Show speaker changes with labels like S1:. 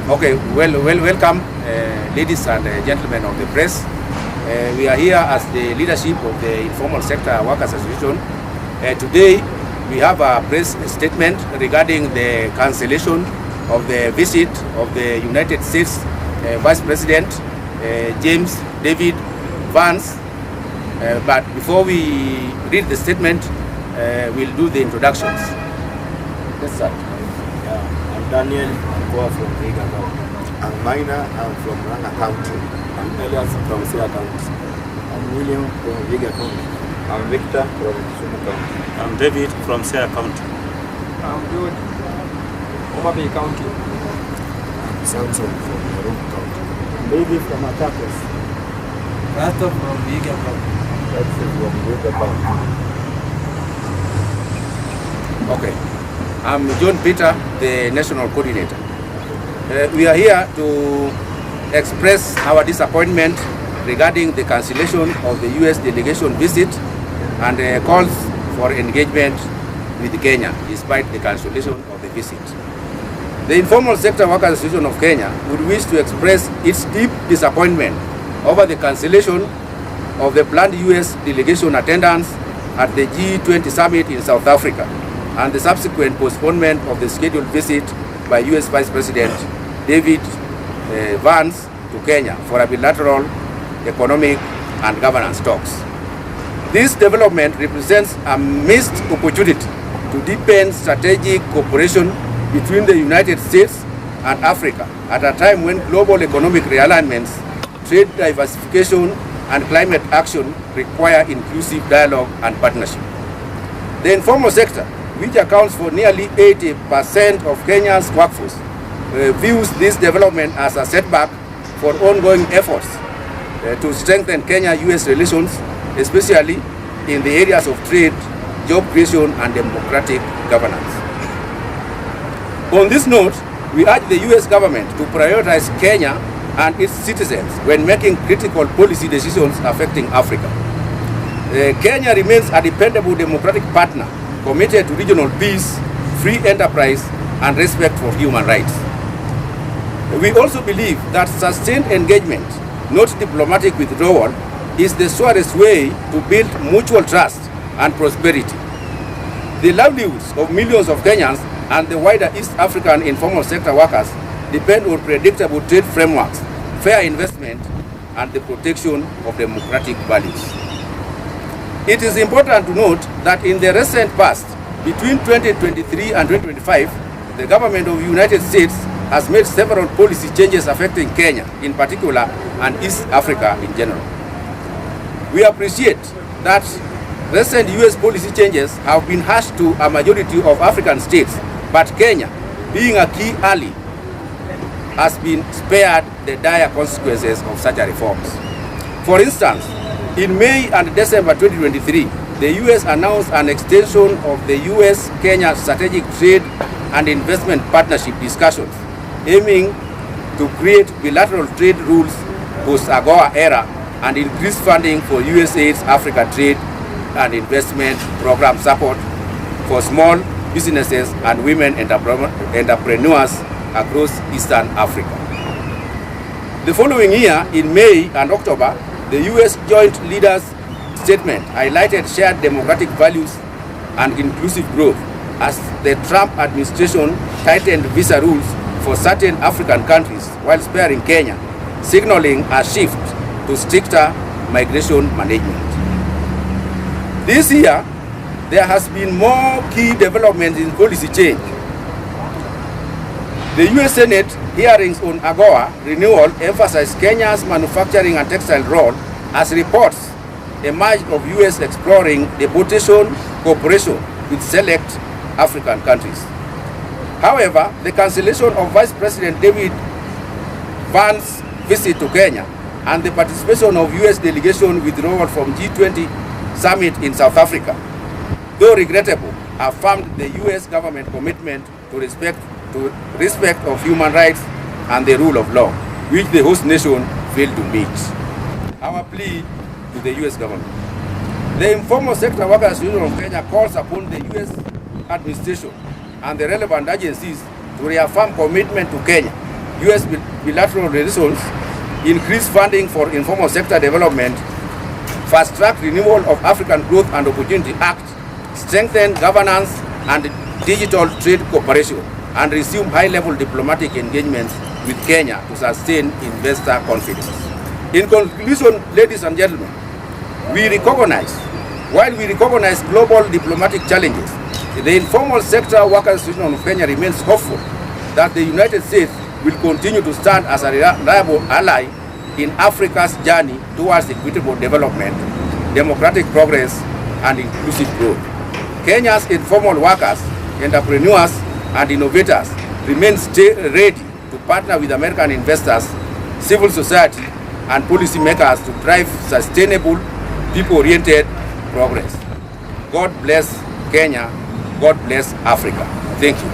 S1: Okay, welcome, ladies and gentlemen of the press. We are here as the leadership of the Informal Sector Workers Association. Today, we have a press statement regarding the cancellation of the visit of the United States Vice President James David Vance. But before we read the statement, we'll do the introductions. Yes, sir.
S2: I'm Daniel from Viga County. I'm Minor, I'm from Rana County. I'm Elias from Sia County. I'm William from Viga County. I'm Victor from Kisumu County.
S3: I'm David from Sia County.
S4: I'm George from Omabay County.
S2: I'm Samson from Nairobi County.
S4: I'm David from Machakos. Rato from Viga County.
S2: That's from Viga County.
S1: Okay. I'm John Peter, the National Coordinator. We are here to express our disappointment regarding the cancellation of the U.S. delegation visit and calls for engagement with Kenya despite the cancellation of the visit. The Informal Sector Workers Association of Kenya would wish to express its deep disappointment over the cancellation of the planned U.S. delegation attendance at the G20 Summit in South Africa and the subsequent postponement of the scheduled visit by U.S. Vice President David Vance to Kenya for a bilateral economic and governance talks. This development represents a missed opportunity to deepen strategic cooperation between the United States and Africa at a time when global economic realignments, trade diversification, and climate action require inclusive dialogue and partnership. The informal sector, which accounts for nearly 80% of Kenya's workforce, views this development as a setback for ongoing efforts to strengthen Kenya-US relations, especially in the areas of trade, job creation, and democratic governance. On this note, we urge the US government to prioritize Kenya and its citizens when making critical policy decisions affecting Africa. Kenya remains a dependable democratic partner committed to regional peace, free enterprise, and respect for human rights. We also believe that sustained engagement, not diplomatic withdrawal, is the surest way to build mutual trust and prosperity. The livelihoods of millions of Kenyans and the wider East African informal sector workers depend on predictable trade frameworks, fair investment, and the protection of democratic values. It is important to note that in the recent past, between 2023 and 2025, the government of the United States has made several policy changes affecting Kenya in particular and East Africa in general. We appreciate that recent US policy changes have been hashed to a majority of African states, but Kenya, being a key ally, has been spared the dire consequences of such reforms. For instance, in May and December 2023, the U.S. announced an extension of the U.S.-Kenya Strategic Trade and Investment Partnership discussions, aiming to create bilateral trade rules post-AGOA era and increase funding for USAID's Africa Trade and Investment Program support for small businesses and women entrepreneurs across Eastern Africa. The following year, in May and October, the U.S. Joint Leaders Statement highlighted shared democratic values and inclusive growth as the Trump administration tightened visa rules for certain African countries while sparing Kenya, signaling a shift to stricter migration management. This year, there has been more key developments in policy change. The U.S. Senate hearings on AGOA renewal emphasized Kenya's manufacturing and textile role as reports emerged of U.S. exploring deportation cooperation with select African countries. However, the cancellation of Vice President David Vance's visit to Kenya and the participation of U.S. delegation withdrawal from G20 Summit in South Africa, though regrettable, affirmed the U.S. government commitment to respect of human rights and the rule of law, which the host nation failed to meet. Our plea to the U.S. government. The Informal Sector Workers Association of Kenya calls upon the U.S. administration and the relevant agencies to reaffirm commitment to Kenya US bilateral relations, increase funding for informal sector development, fast-track renewal of African Growth and Opportunity Act, strengthen governance and digital trade cooperation, and resume high-level diplomatic engagements with Kenya to sustain investor confidence. In conclusion, ladies and gentlemen, while we recognize global diplomatic challenges, the informal sector workers association of Kenya remains hopeful that the United States will continue to stand as a reliable ally in Africa's journey towards equitable development, democratic progress, and inclusive growth. Kenya's informal workers, entrepreneurs, and innovators remain ready to partner with American investors, civil society, and policymakers to drive sustainable, people-oriented progress. God bless Kenya. God bless Africa. Thank you.